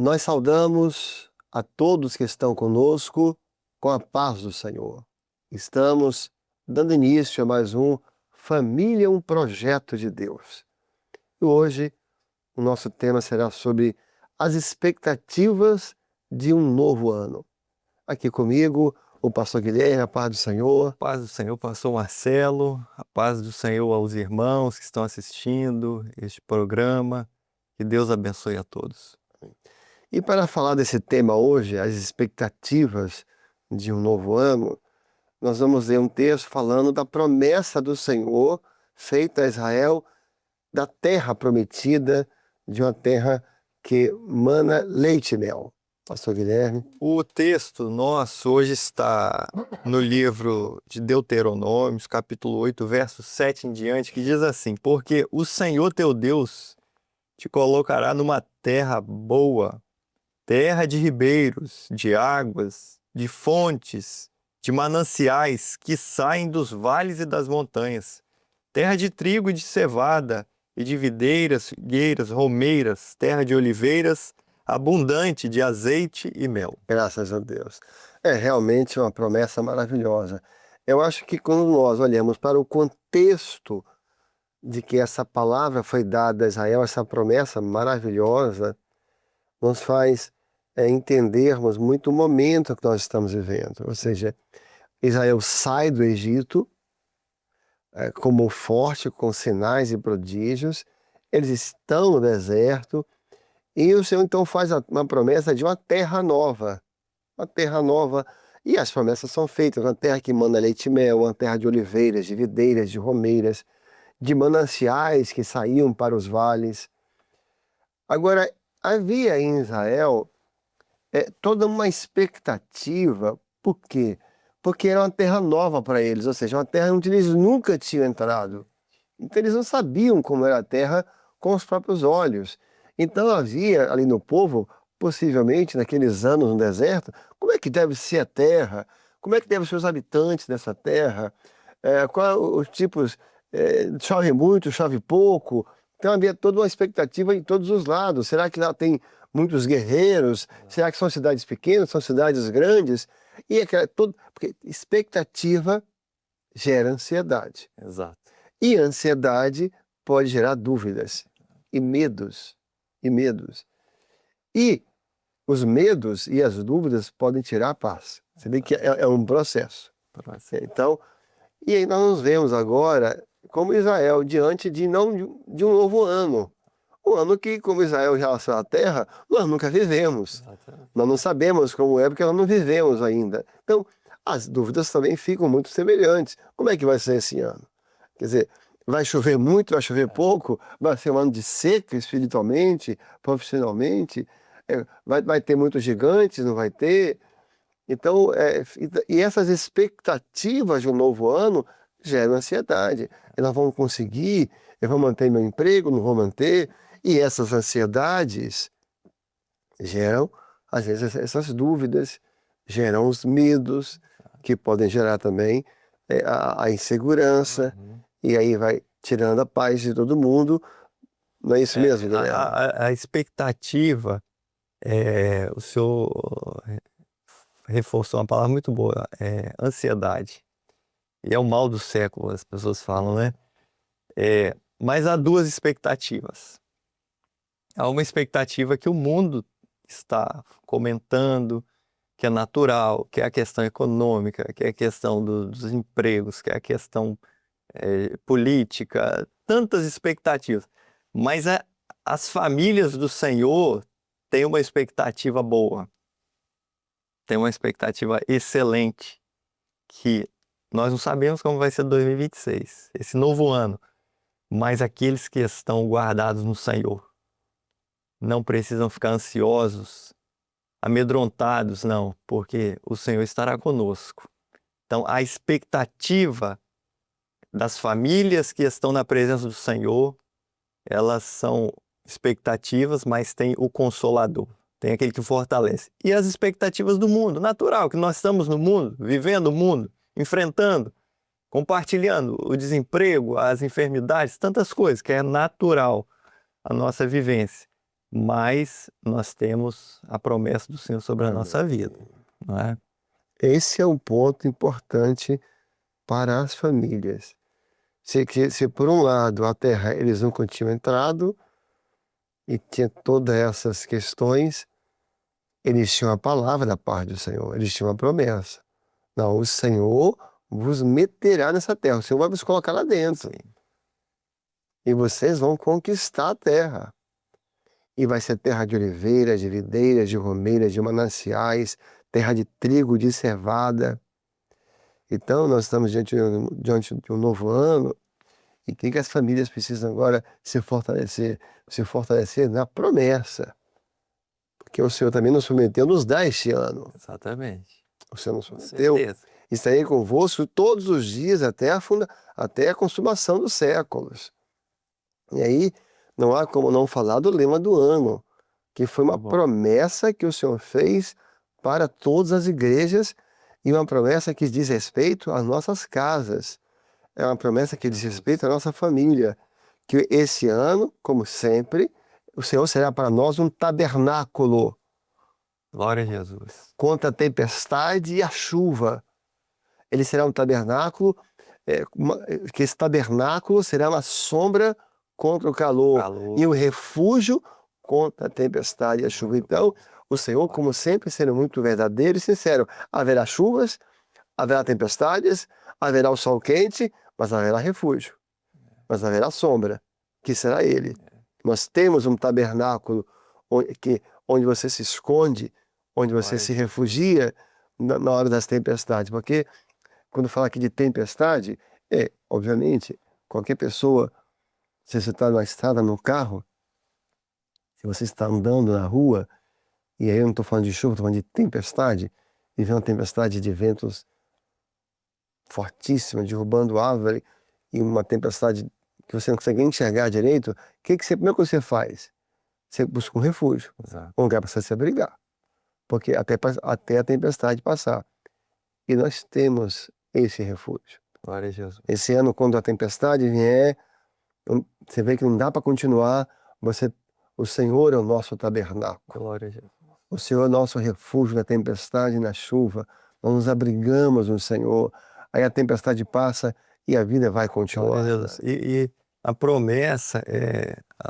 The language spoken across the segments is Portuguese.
Nós saudamos a todos que estão conosco com a paz do Senhor. Estamos dando início a mais um Família, um projeto de Deus. E hoje o nosso tema será sobre as expectativas de um novo ano. Aqui comigo, o pastor Guilherme, a paz do Senhor. Paz do Senhor, pastor Marcelo, a paz do Senhor aos irmãos que estão assistindo este programa. Que Deus abençoe a todos. E para falar desse tema hoje, as expectativas de um novo ano, nós vamos ler um texto falando da promessa do Senhor feita a Israel da terra prometida, de uma terra que mana leite e mel. Pastor Guilherme. O texto nosso hoje está no livro de Deuteronômios, capítulo 8, verso 7 em diante, que diz assim: Porque o Senhor teu Deus te colocará numa terra boa, terra de ribeiros, de águas, de fontes, de mananciais que saem dos vales e das montanhas, terra de trigo e de cevada, e de videiras, figueiras, romeiras, terra de oliveiras, abundante de azeite e mel. Graças a Deus. É realmente uma promessa maravilhosa. Eu acho que quando nós olhamos para o contexto de que essa palavra foi dada a Israel, essa promessa maravilhosa, nos faz entendermos muito o momento que nós estamos vivendo. Ou seja, Israel sai do Egito como forte, com sinais e prodígios, eles estão no deserto, e o Senhor então faz uma promessa de uma terra nova, e as promessas são feitas, uma terra que mana leite e mel, uma terra de oliveiras, de videiras, de romeiras, de mananciais que saíam para os vales. Agora, havia em Israel toda uma expectativa. Por quê? Porque era uma terra nova para eles, ou seja, uma terra onde eles nunca tinham entrado. Então eles não sabiam como era a terra com os próprios olhos. Então havia ali no povo, possivelmente naqueles anos no deserto, como é que deve ser a terra? Como é que devem ser os habitantes dessa terra? Quais os tipos? Chove muito, chove pouco? Então havia toda uma expectativa em todos os lados. Será que lá tem muitos guerreiros? Será que são cidades pequenas, são cidades grandes? Porque expectativa gera ansiedade. Exato. E ansiedade pode gerar dúvidas e medos. E os medos e as dúvidas podem tirar a paz. Você vê que é um processo. Então, e aí nós nos vemos agora como Israel diante de um novo ano. Um ano que, como Israel em relação à terra, nós nunca vivemos. Nós não sabemos como é, porque nós não vivemos ainda. Então, as dúvidas também ficam muito semelhantes. Como é que vai ser esse ano? Quer dizer, vai chover muito, vai chover pouco? Vai ser um ano de seca espiritualmente, profissionalmente? Vai ter muitos gigantes, não vai ter? Então, e essas expectativas de um novo ano geram ansiedade. Elas vão conseguir, eu vou manter meu emprego, não vou manter? E essas ansiedades geram, às vezes, essas dúvidas, geram os medos, que podem gerar também a insegurança, e aí vai tirando a paz de todo mundo. Não é isso mesmo, Guilherme? A expectativa, o senhor reforçou uma palavra muito boa, ansiedade. E é o mal do século, as pessoas falam, né? Mas há duas expectativas. Há uma expectativa que o mundo está comentando, que é natural, que é a questão econômica, que é a questão dos empregos, que é a questão política, tantas expectativas. Mas as famílias do Senhor têm uma expectativa boa, têm uma expectativa excelente, que nós não sabemos como vai ser 2026, esse novo ano, mas aqueles que estão guardados no Senhor não precisam ficar ansiosos, amedrontados, não, porque o Senhor estará conosco. Então, a expectativa das famílias que estão na presença do Senhor, elas são expectativas, mas tem o Consolador, tem aquele que fortalece. E as expectativas do mundo, natural, que nós estamos no mundo, vivendo o mundo, enfrentando, compartilhando o desemprego, as enfermidades, tantas coisas, que é natural a nossa vivência. mais nós temos a promessa do Senhor sobre a Amém. nossa vida, não é? Esse é um ponto importante para as famílias. Se por um lado a terra eles nunca tinham entrado e tinha todas essas questões, eles tinham a palavra da parte do Senhor, eles tinham a promessa. Não, o Senhor vos meterá nessa terra, o Senhor vai vos colocar lá dentro. Sim. E vocês vão conquistar a terra. E vai ser terra de oliveiras, de videiras, de romeiras, de mananciais, terra de trigo, de cevada. Então, nós estamos diante de um novo ano, e o que as famílias precisam agora se fortalecer na promessa. Porque o Senhor também nos prometeu nos dar este ano. Exatamente. O Senhor nos Com prometeu: certeza. estarei convosco todos os dias até a consumação dos séculos. E aí, não há como não falar do lema do ano, que foi uma Tá bom. promessa que o Senhor fez para todas as igrejas e uma promessa que diz respeito às nossas casas. É uma promessa que diz respeito à nossa família. Que esse ano, como sempre, o Senhor será para nós um tabernáculo Glória a Jesus. contra a tempestade e a chuva. Ele será um tabernáculo, que esse tabernáculo será uma sombra contra o calor e um refúgio contra a tempestade e a chuva. Então, o Senhor, como sempre, sendo muito verdadeiro e sincero, haverá chuvas, haverá tempestades, haverá o sol quente, mas haverá refúgio, mas haverá sombra, que será Ele. Nós temos um tabernáculo onde você se esconde, onde você se refugia na hora das tempestades, porque quando fala aqui de tempestade, obviamente, qualquer pessoa, se você está numa estrada, no carro, se você está andando na rua, e aí eu não estou falando de chuva, estou falando de tempestade, e vem uma tempestade de ventos fortíssima, derrubando árvore, e uma tempestade que você não consegue enxergar direito, primeiro que você faz? Você busca um refúgio, Exato. um lugar para você se abrigar, porque até a tempestade passar. E nós temos esse refúgio. Glória a Jesus. Esse ano, quando a tempestade vier, você vê que não dá para continuar. O Senhor é o nosso tabernáculo. Glória a Jesus. O Senhor é o nosso refúgio na tempestade e na chuva. Nós nos abrigamos no Senhor. Aí a tempestade passa e a vida vai continuar. Glória a Deus. E a promessa,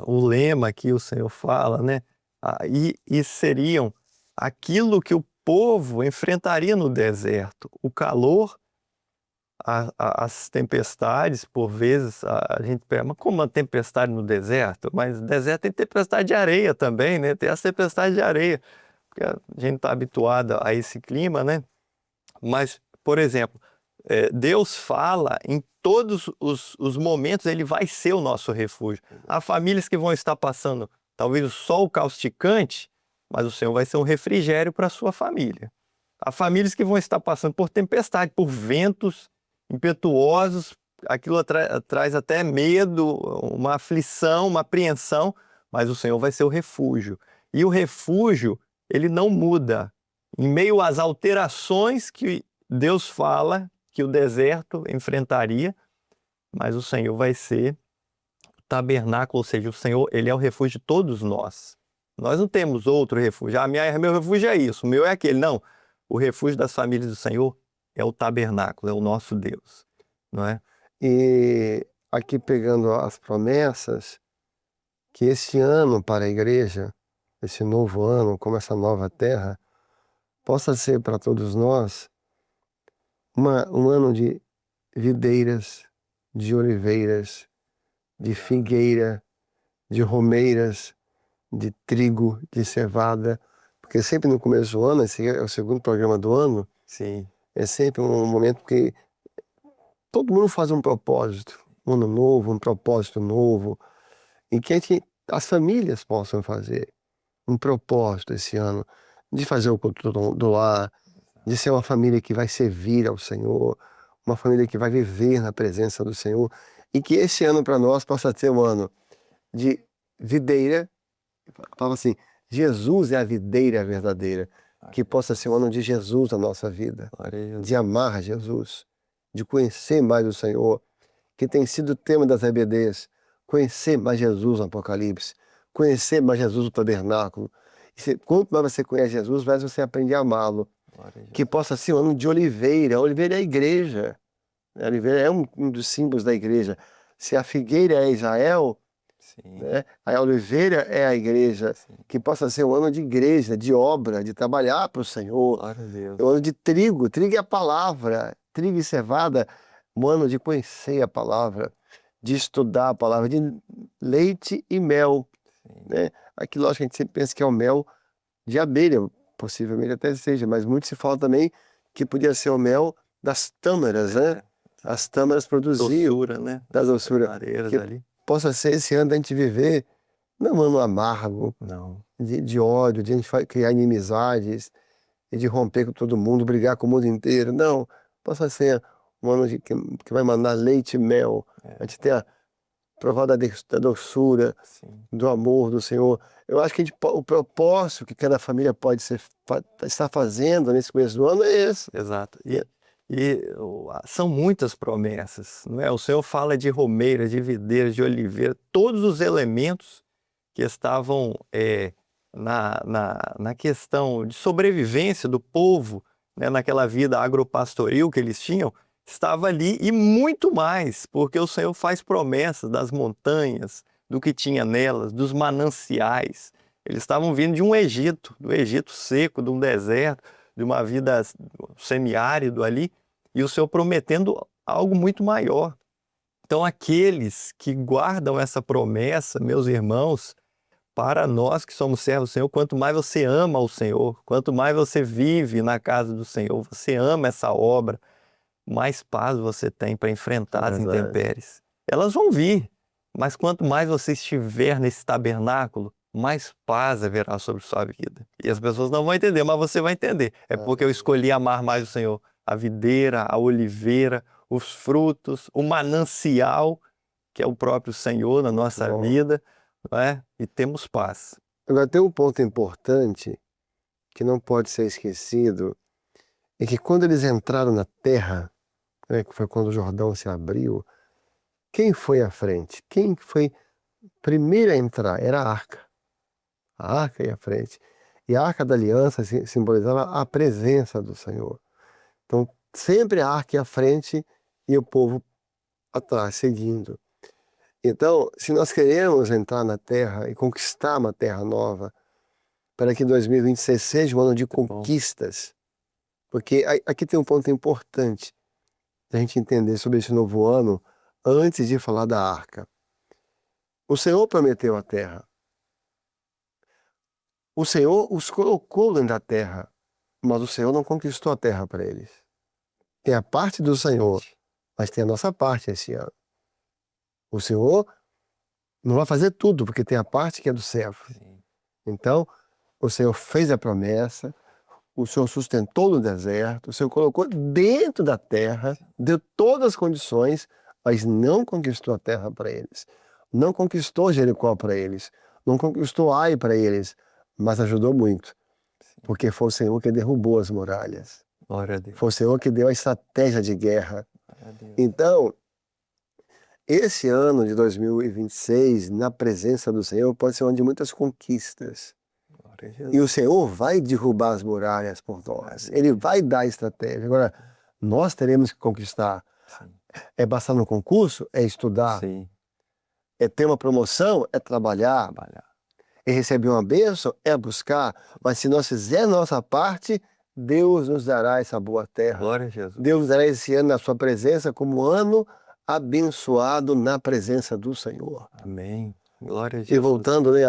o lema que o Senhor fala, né? E seriam aquilo que o povo enfrentaria no deserto: o calor, as tempestades. Por vezes a gente pensa, mas como uma tempestade no deserto? Mas no deserto tem tempestade de areia também, né? Tem as tempestades de areia, porque a gente está habituado a esse clima, né? Mas, por exemplo, Deus fala em todos os momentos, Ele vai ser o nosso refúgio. Há famílias que vão estar passando talvez o sol causticante, mas o Senhor vai ser um refrigério para a sua família. Há famílias que vão estar passando por tempestade, por ventos impetuosos, aquilo traz até medo, uma aflição, uma apreensão, mas o Senhor vai ser o refúgio. E o refúgio, ele não muda. Em meio às alterações que Deus fala que o deserto enfrentaria, mas o Senhor vai ser o tabernáculo, ou seja, o Senhor, Ele é o refúgio de todos nós. Nós não temos outro refúgio. Meu refúgio é isso, o meu é aquele. Não, o refúgio das famílias do Senhor é o tabernáculo, é o nosso Deus, não é? E aqui pegando as promessas, que esse ano para a igreja, esse novo ano, como essa nova terra, possa ser para todos nós um ano de videiras, de oliveiras, de figueira, de romeiras, de trigo, de cevada, porque sempre no começo do ano, esse é o segundo programa do ano, Sim. é sempre um momento que todo mundo faz um propósito, um ano novo, um propósito novo, e que as famílias possam fazer um propósito esse ano de fazer o culto do lar, de ser uma família que vai servir ao Senhor, uma família que vai viver na presença do Senhor, e que esse ano para nós possa ser um ano de videira. Fala assim, Jesus é a videira verdadeira, que possa ser um ano de Jesus na nossa vida, de amar Jesus, de conhecer mais o Senhor, que tem sido o tema das EBDs, conhecer mais Jesus no Apocalipse, conhecer mais Jesus no tabernáculo. Quanto mais você conhece Jesus, mais você aprende a amá-lo. Glória a Jesus. Que possa ser um ano de oliveira. A oliveira é a igreja. A oliveira é um dos símbolos da igreja. Se a figueira é Israel, Sim, né, a oliveira é a igreja. sim. Que possa ser um ano de igreja, de obra, de trabalhar para o Senhor. Glória a Deus. É um ano de trigo. Trigo é a palavra. Trigo e cevada. Um ano de conhecer a palavra, de estudar a palavra, de leite e mel. Sim. Né? Aqui, lógico, a gente sempre pensa que é o mel de abelha, possivelmente até seja, mas muito se fala também que podia ser o mel das tâmaras, né? As tâmaras produziam Doçura, né? da doçura. Lareiras Que ali. possa ser esse ano da gente viver, não um ano amargo, Não. de ódio, de a gente criar inimizades, e de romper com todo mundo, brigar com o mundo inteiro. Não, possa ser um ano que vai mandar leite e mel. A gente ter provado da doçura, Sim. do amor do Senhor. Eu acho que o propósito que cada família pode estar fazendo nesse começo do ano é esse. Exato. São muitas promessas, não é? O Senhor fala de romeira, de videira, de oliveira, todos os elementos que estavam na questão de sobrevivência do povo, né, naquela vida agropastoril que eles tinham, estava ali e muito mais, porque o Senhor faz promessas das montanhas, do que tinha nelas, dos mananciais. Eles estavam vindo de um Egito, do Egito seco, de um deserto, de uma vida semiárido ali, e o Senhor prometendo algo muito maior. Então, aqueles que guardam essa promessa, meus irmãos, para nós que somos servos do Senhor, quanto mais você ama o Senhor, quanto mais você vive na casa do Senhor, você ama essa obra, mais paz você tem para enfrentar as intempéries. Elas vão vir, mas quanto mais você estiver nesse tabernáculo, mais paz haverá sobre sua vida. E as pessoas não vão entender, mas você vai entender. É porque eu escolhi amar mais o Senhor. A videira, a oliveira, os frutos, o manancial, que é o próprio Senhor na nossa vida, não é? E temos paz. Agora, tem um ponto importante que não pode ser esquecido, é que quando eles entraram na terra, né, que foi quando o Jordão se abriu, quem foi à frente? Quem foi primeiro a entrar? Era a arca. A arca ia à frente. E a arca da aliança simbolizava a presença do Senhor. Então, sempre a arca ia à frente e o povo atrás, seguindo. Então, se nós queremos entrar na terra e conquistar uma terra nova, para que 2026 seja um ano de conquistas, porque aqui tem um ponto importante da gente entender sobre esse novo ano, antes de falar da arca. O Senhor prometeu a terra. O Senhor os colocou dentro da terra, mas o Senhor não conquistou a terra para eles. Tem a parte do Senhor, mas tem a nossa parte esse ano. O Senhor não vai fazer tudo, porque tem a parte que é do servo. Então, o Senhor fez a promessa, o Senhor sustentou no deserto, o Senhor colocou dentro da terra, deu todas as condições, mas não conquistou a terra para eles. Não conquistou Jericó para eles. Não conquistou Ai para eles, mas ajudou muito. Porque foi o Senhor que derrubou as muralhas. Glória a Deus. Foi o Senhor que deu a estratégia de guerra. Glória a Deus. Então, esse ano de 2026, na presença do Senhor, pode ser um ano de muitas conquistas. Glória a Jesus. E o Senhor vai derrubar as muralhas por nós. Ele vai dar a estratégia. Agora, nós teremos que conquistar. Sim. É passar no concurso? É estudar. Sim. É ter uma promoção? É trabalhar. É receber uma bênção? É buscar. Mas se nós fizermos a nossa parte, Deus nos dará essa boa terra. Glória a Jesus. Deus nos dará esse ano na sua presença como ano abençoado na presença do Senhor. Amém. Glória a Jesus. E voltando, né,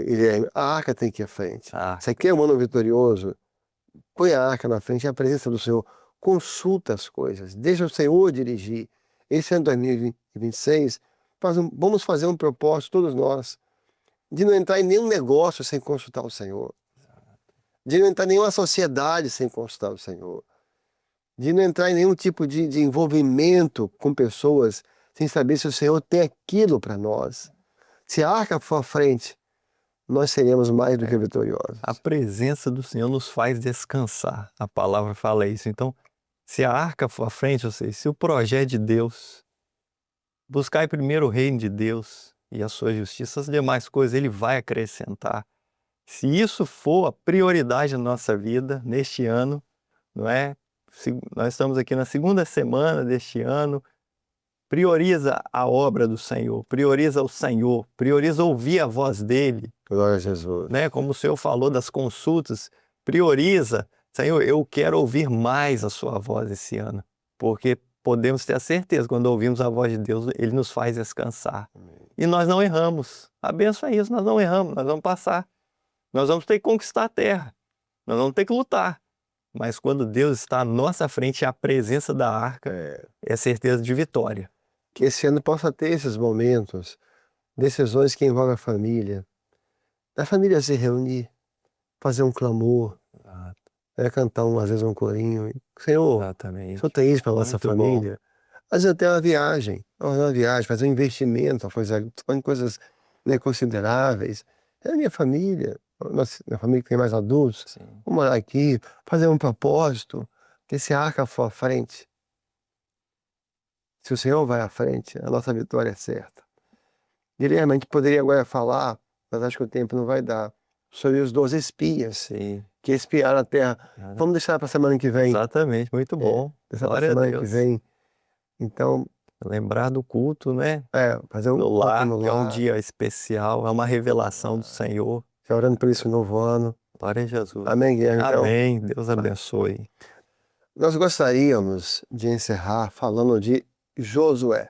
Guilherme, a arca tem que ir à frente. Você quer um ano vitorioso? Põe a arca na frente, é a presença do Senhor. Consulta as coisas, deixa o Senhor dirigir. Esse ano de 2026, vamos fazer um propósito, todos nós, de não entrar em nenhum negócio sem consultar o Senhor. De não entrar em nenhuma sociedade sem consultar o Senhor. De não entrar em nenhum tipo de envolvimento com pessoas sem saber se o Senhor tem aquilo para nós. Se a arca for à frente, nós seremos mais do que vitoriosos. A presença do Senhor nos faz descansar. A palavra fala isso. Então, se a arca for à frente, ou seja, se o projeto de Deus, buscar primeiro o reino de Deus, e a sua justiça, as demais coisas Ele vai acrescentar. Se isso for a prioridade na nossa vida, neste ano, não é? Nós estamos aqui na segunda semana deste ano, prioriza a obra do Senhor, prioriza o Senhor, prioriza ouvir a voz dEle, Glória a Jesus. né? Como o Senhor falou das consultas, prioriza. Senhor, eu quero ouvir mais a sua voz esse ano, porque podemos ter a certeza, quando ouvimos a voz de Deus, Ele nos faz descansar. E nós não erramos. A bênção é isso, nós não erramos, nós vamos passar. Nós vamos ter que conquistar a terra, nós vamos ter que lutar. Mas quando Deus está à nossa frente, a presença da arca é certeza de vitória. Que esse ano possa ter esses momentos, decisões que envolvem a família. A família se reunir, fazer um clamor, cantar às vezes um corinho. Senhor, Exatamente. o Senhor tem isso para a nossa Muito família. Às vezes até uma viagem, fazer um investimento, em coisas, né, consideráveis. É a minha família, minha família que tem mais adultos. Sim. Vamos morar aqui, fazer um propósito, que se a arca for à frente. Se o Senhor vai à frente, a nossa vitória é certa. Guilherme, a gente poderia agora falar, mas acho que o tempo não vai dar, sobre os 12 espias Sim. que espiaram a terra. Vamos deixar para a semana que vem. Exatamente, muito bom. Deixar para a Glória a semana que Deus. vem. Então, Lembrar do culto, né? fazer um No culto lar, no que é um lar, dia especial, é uma revelação do Senhor. já orando por isso no novo ano. Glória a Jesus. Amém, Guilherme? Então, Amém. Deus abençoe. nós gostaríamos de encerrar falando de Josué.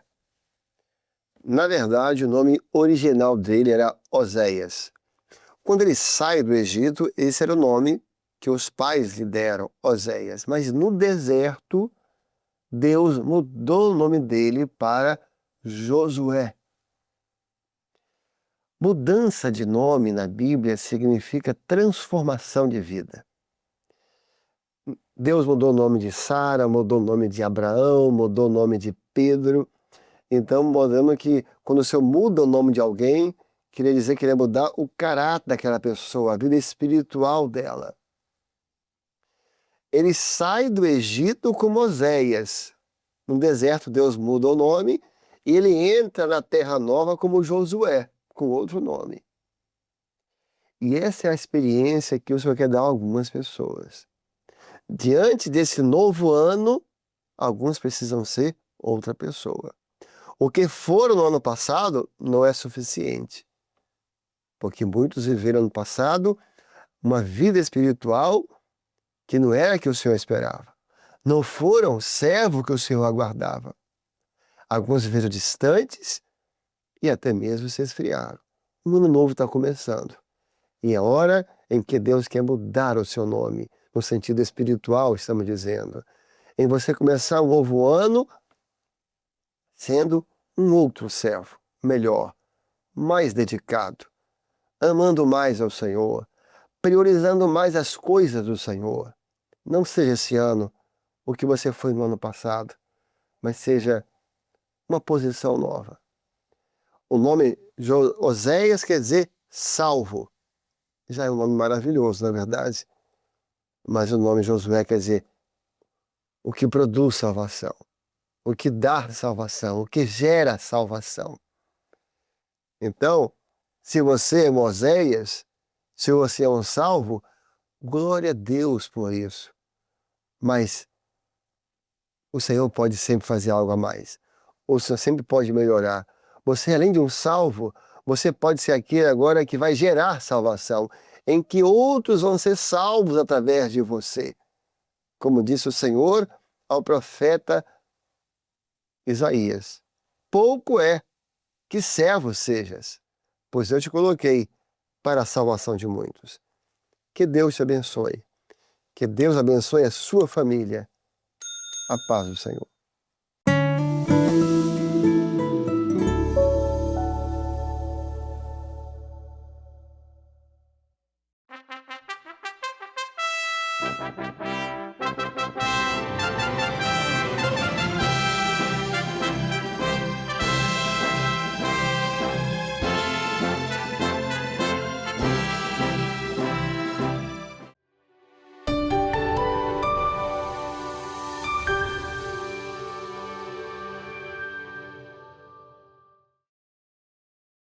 Na verdade, o nome original dele era Oséias. Quando ele sai do Egito, esse era o nome que os pais lhe deram, Oséias. Mas no deserto, Deus mudou o nome dele para Josué. Mudança de nome na Bíblia significa transformação de vida. Deus mudou o nome de Sara, mudou o nome de Abraão, mudou o nome de Pedro. Então, mostrando que quando o Senhor muda o nome de alguém, queria dizer que ele ia mudar o caráter daquela pessoa, a vida espiritual dela. Ele sai do Egito com Oséias. No deserto, Deus muda o nome e ele entra na Terra Nova como Josué, com outro nome. E essa é a experiência que o Senhor quer dar a algumas pessoas. Diante desse novo ano, alguns precisam ser outra pessoa. O que foram no ano passado não é suficiente. Porque muitos viveram no passado uma vida espiritual que não era a que o Senhor esperava. Não foram servo que o Senhor aguardava. Alguns viveram distantes e até mesmo se esfriaram. Um ano novo está começando. E é hora em que Deus quer mudar o seu nome, no sentido espiritual, estamos dizendo. Em você começar um novo ano sendo um outro servo, melhor, mais dedicado, amando mais ao Senhor, priorizando mais as coisas do Senhor. Não seja esse ano o que você foi no ano passado, mas seja uma posição nova. O nome Oséias quer dizer salvo. Já é um nome maravilhoso, na verdade. Mas o nome Josué quer dizer o que produz salvação, o que dá salvação, o que gera salvação. Então, se você é um Oséias, se você é um salvo, glória a Deus por isso. Mas o Senhor pode sempre fazer algo a mais. O Senhor sempre pode melhorar. Você, além de um salvo, você pode ser aquele agora que vai gerar salvação, em que outros vão ser salvos através de você. Como disse o Senhor ao profeta Isaías: pouco é que servo sejas, pois eu te coloquei para a salvação de muitos. Que Deus te abençoe. Que Deus abençoe a sua família. A paz do Senhor.